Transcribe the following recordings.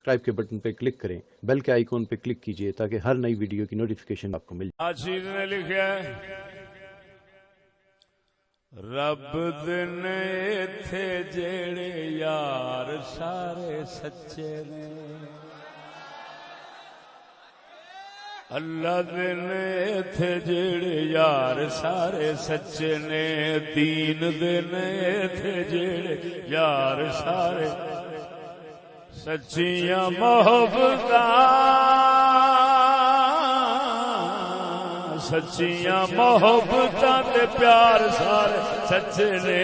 Subscribe کے button پہ click کریں، بیل کے آئیکن پہ کلک کیجئے تاکہ ہر نئی ویڈیو کی نوٹیفیکیشن آپ کو مل جائے۔ آشیر نے لکھا ہے رب دن تھے جیڑے یار سارے سچے نے، اللہ دن تھے جیڑے یار سارے سچے نے، دین دن تھے جیڑے یار سارے سچیاں محبتاں، سچیاں محبتاں تے پیار سارے سچے نے۔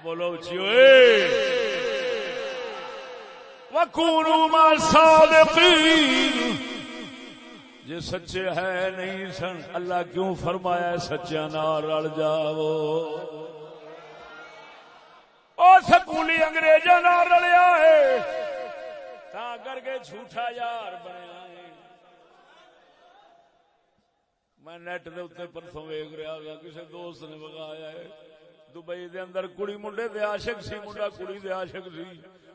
بولو اچھی ہوئے وَكُونُوا مَعَ الصَّادِقِينَ، یہ سچے ہے نہیں سن اللہ کیوں فرمایا سچیاں نال رل جاؤ؟ او سکولی انگریزاں نال رلیا ہے تا کر کے جھوٹا یار بنیا ہے۔ میں نیٹ دے اوتے پرسوں ویکھ رہا ہوں کسی دوست نے بگایا ہے دبئی دے اندر کڑی منڈے دے عاشق سی، منڈا کڑی دے عاشق سی،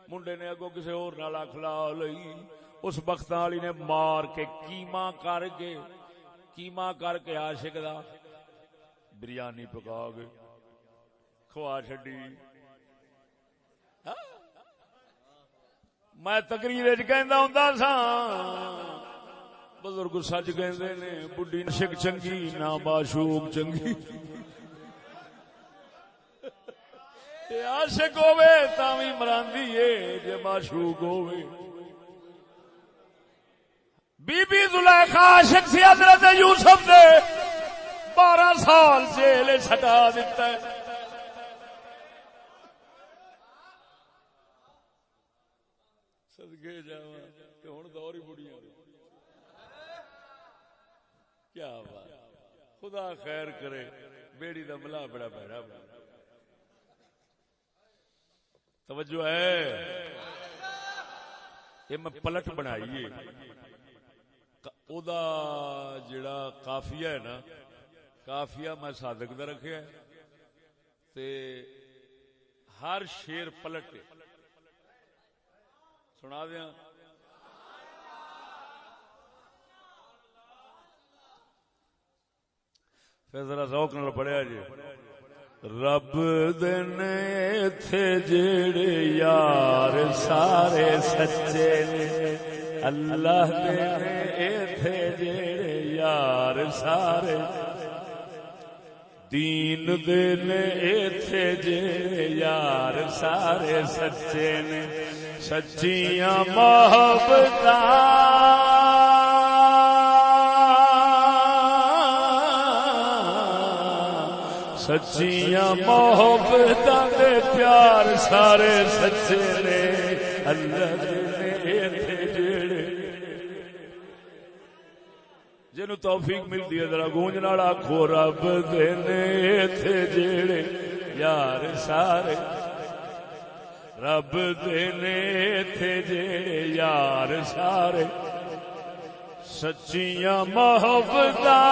منڈے نے اگوں کسی اور نال اکھ لا لئی، اس بختاں والی نے مار کے کیما کر کے عاشق دا بریانی پکا کے کھوا چھڈی۔ میں تقریر وچ کہندا ہوندا سا بزرگ سچ کہندے نے بڈھی عاشق چنگی نہ معشوق چنگی، عاشق ہوے تاں وی مراندی ہے جے معشوق ہوے۔ بی بی زلیخا عاشق سی حضرت یوسف دے، 12 سال جیل چھٹا دتا ہے۔ صدقے جاواں تے ہن دور ہی بڑیاں کیا بات، خدا خیر کرے، بیڑی دا ملا بڑا بڑا توجہ ہے۔ یہ میں پلٹ بنائیے او دا جڑا قافیہ ہے نا، قافیہ میں صادق دا رکھیا ہے تے ہر شیر پلٹ سنا دیاں۔ پھر ذرا ذوق نال پڑھیا جی۔ رب دن تھے جڑے یار سارے سچے نے، اللہ دن تھے جڑے یار سارے، دین دن تھے جڑے یار سارے سچے نے، سچیاں محبتاں سچیاں محبتاں دے پیار سارے سچے نے، اللہ دے تھے جڑے۔ جنوں توفیق ملتی ہے ذرا گونج نال آکھو رب دے تھے جڑے یار سارے، رب دے تھے جڑے یار سارے، سچیاں محبتاں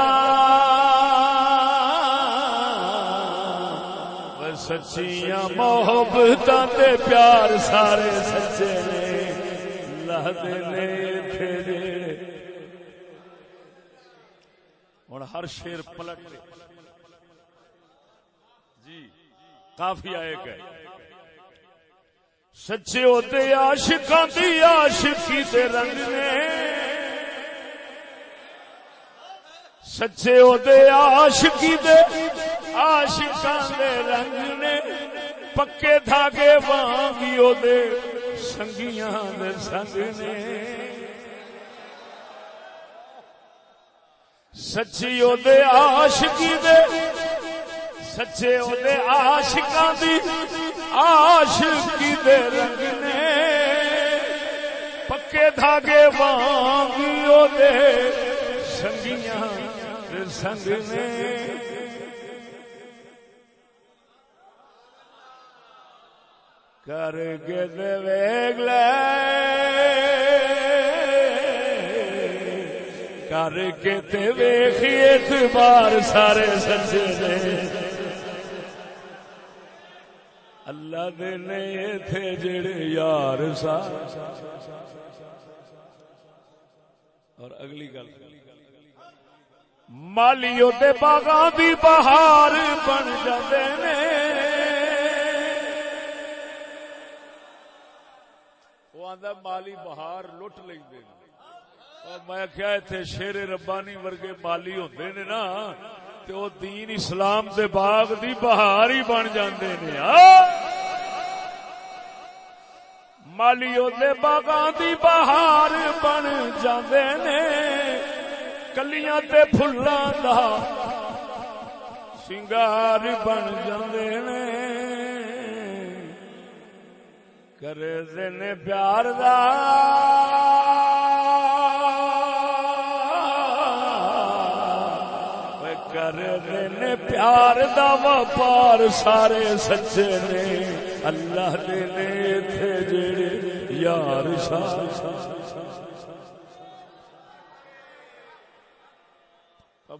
سچیاں محبتاں تے پیار سارے سچے نے، اللہ دے تھے جڑے۔ ہن ہر شیر پلٹ جی قافیہ ایک ہے۔ سچے ہوتے عاشقاں دی عاشقی دے رنگ نے، سچے ہوتے عاشقی دے عاشقاں دے رنگ نے، پکے دھاگے وانگی او دے سنگیاں دے سنگ نے، سچی او دے عاشقی دے، سچے او دے عاشقاں دی عاشقی دے رنگ نے، پکے دھاگے وانگی او دے سنگیاں دے سنگ نے۔ کر کے دے ویگ لے، کر کے تے ویکھی اعتبار سارے سچے نے، اللہ دے نے تھے جڑے یار سا. اور اگلی گل مالی دے باغاں دی بہار بن جاندے نے. وہ آندا مالی بہار لٹ لیندے نے. اور میں کیا اتنے شیر ربانی ورگے مالی ہوندے نے نا تے او دین اسلام دے باغ دی بہار ہی بن جاندے نے. مالی دے باغاں دی بہار بن جاندے نے. کلیاں تے پھلاں دا سنگار بن جاندے نے. کرے دے نے پیار دا کرے نے پیار دا وپار سارے سچے نے. اللہ دے نے تھے جڑے یار شاہ.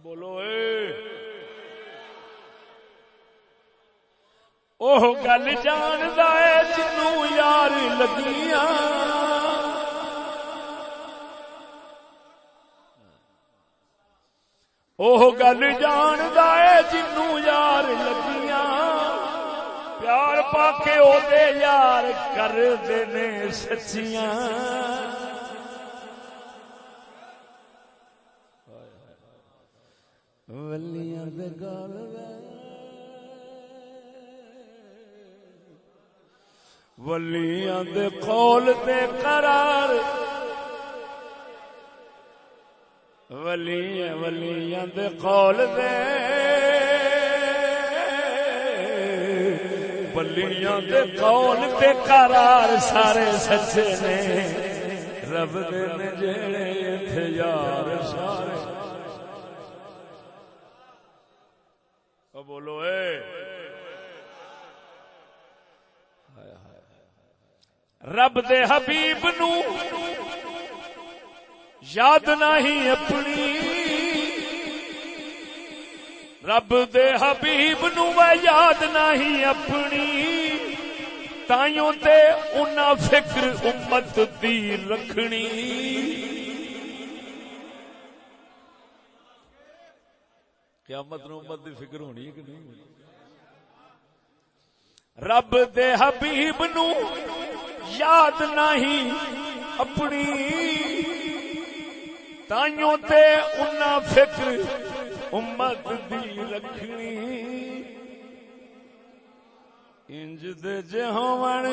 بولو اوہ گل جاندا اے جنوں یار لگیاں. اوہ گل جاندا اے جنوں یار لگیاں. پیار پا کے او دے یار کر دے نے سچیاں. ولیاں دے گال ولیاں دے قول تے قرار. ولیاں دے قول دے ولیاں دے قول تے قرار سارے سچے نے. رب دے نے جڑے تھے یار سارے. بولو رب دے حبیب نو یاد نہیں اپنی. رب دے حبیب نو یاد نہیں اپنی. تائیوں تے انہاں فکر امت دی رکھنی. قیامت نو امت دی فکر ہونی ہے کہ نہیں؟ رب دے حبیب نو یاد نہیں اپنی. تائیوں تے انہاں فکر امت دی رکھنی. انج دے جے ہون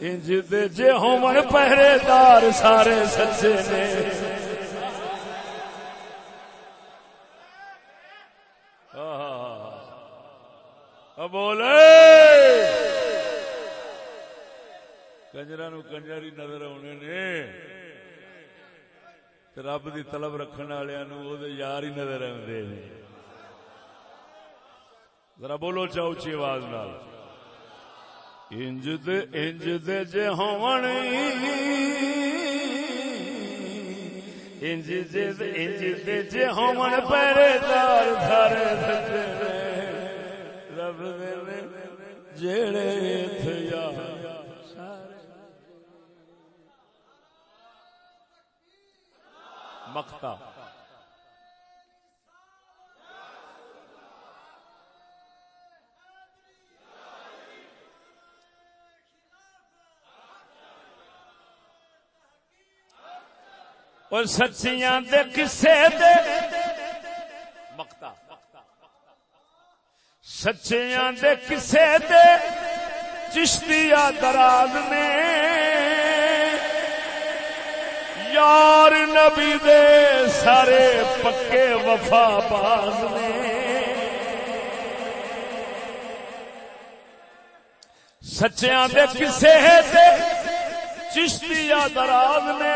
انج دے جے ہون پہرے دار سارے سچے نے. بولے کنجرا نو کنجر ہی نظر آنے نے. رب دی طلب رکھنے والے نو یار ہی نظر آتے ہیں. ذرا بولو چاو اچھی آواز نال. انج دے جے ہون انج دے جے ہون پہرے دار سارے سچے نے. رب دے جڑے تھے یار مقتا. اور سچیاں دے قصے دے مقتا. سچیاں دے قصے دے چشتیہ دراز نے. یار نبی دے سارے پکے وفا باز نے. سچیاں دے قصے دے چشتیہ دراز نے.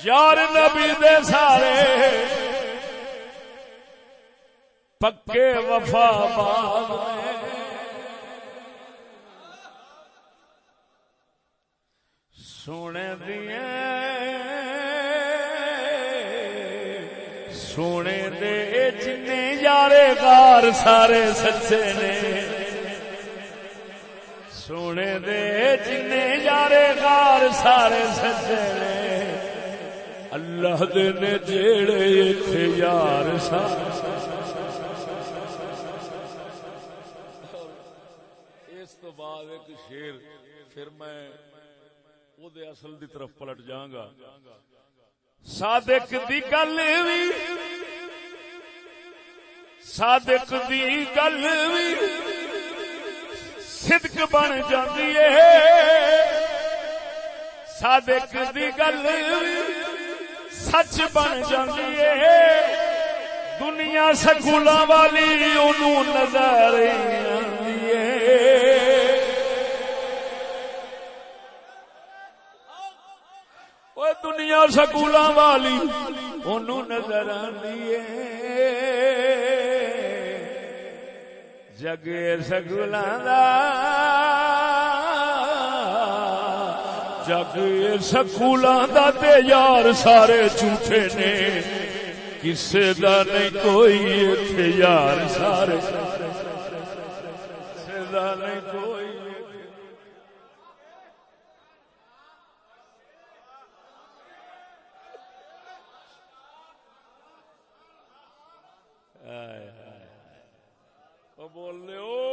یار نبی دے سارے پکے وفا باز نے. سونے دے جنے یار یار سارے سچے نے سونے دے جنے یارے غار سارے سچے نے اللہ دے نے جیڑے ایتھے یار سارے اس تو بعد ایک شیر پھر میں او دے اصل دی طرف پلٹ جاؤں گا صادق دی گل وی صادق دی گل وی صدق بن جاندی ہے صادق دی گل وی سچ بن جاندی ہے دنیا سکولاں والی اونوں نظر آندی ہے دنیا سکولاں والی انہوں نظر آندی ہے جگ سکولاں دا جگ سکولاں دا تے یار سارے جھوٹے نے کسے دا نہیں کوئی ایتھے یار سارے کسے دا نہیں کوئی بول رہے ہو